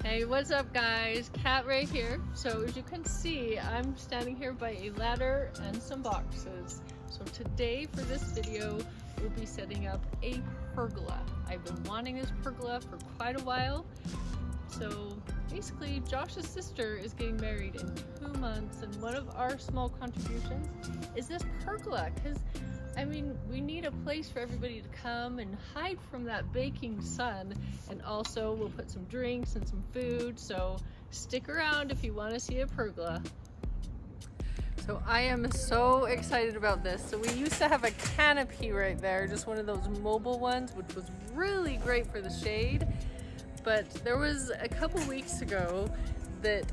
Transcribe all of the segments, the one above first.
Hey, what's up guys? Kat right here. So as you can see, I'm standing here by a ladder and some boxes. So today for this video, we'll be setting up a pergola. I've been wanting this pergola for quite a while. So basically Josh's sister is getting married in 2 months, and one of our small contributions is this pergola, because I mean, we need a place for everybody to come and hide from that baking sun, and also we'll put some drinks and some food, so stick around if you want to see a pergola. So I am so excited about this. So we used to have a canopy right there, just one of those mobile ones, which was really great for the shade. But there was a couple weeks ago that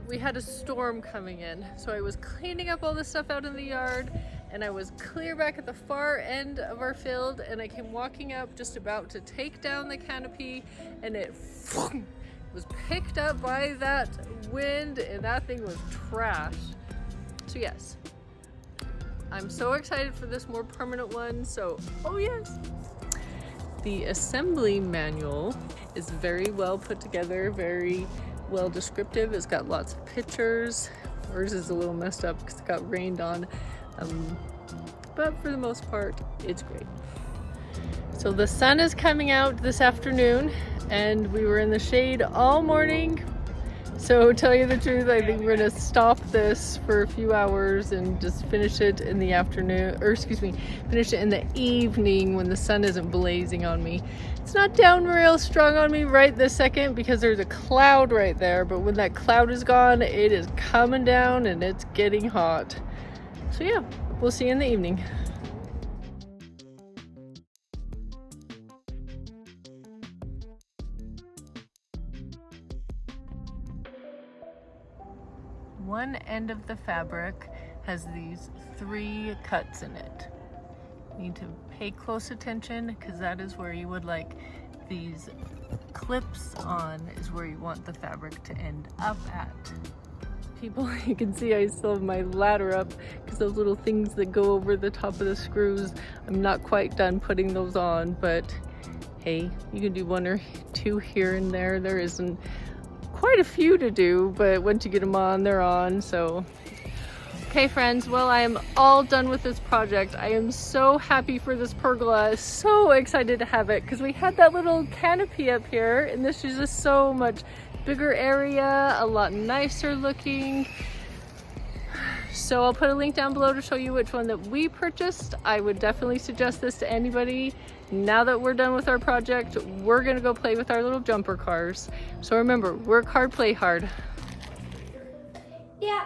we had a storm coming in. So I was cleaning up all the stuff out in the yard, and I was clear back at the far end of our field, and I came walking up just about to take down the canopy, and it was picked up by that wind, and that thing was trash. So yes, I'm so excited for this more permanent one. So, oh yes. The assembly manual is very well put together, very well descriptive. It's got lots of pictures. Ours is a little messed up because it got rained on. But for the most part, it's great. So the sun is coming out this afternoon, and we were in the shade all morning. So to tell you the truth, I think we're gonna stop this for a few hours and just finish it in the afternoon, or excuse me, finish it in the evening when the sun isn't blazing on me. It's not down real strong on me right this second because there's a cloud right there, but when that cloud is gone, it is coming down and it's getting hot. So yeah, we'll see you in the evening. One end of the fabric has these 3 cuts in it. You need to pay close attention because that is where you would like these clips on, is where you want the fabric to end up at. People, you can see I still have my ladder up because those little things that go over the top of the screws, I'm not quite done putting those on, but hey, you can do 1 or 2 here and there. There isn't quite a few to do, but once you get them on, they're on. So okay friends, well, I am all done with this project. I am so happy for this pergola, so excited to have it because we had that little canopy up here, and this is just so much bigger area, a lot nicer looking. So I'll put a link down below to show you which one that we purchased. I would definitely suggest this to anybody. Now that we're done with our project, we're gonna go play with our little jumper cars. So remember, work hard, play hard. Yeah.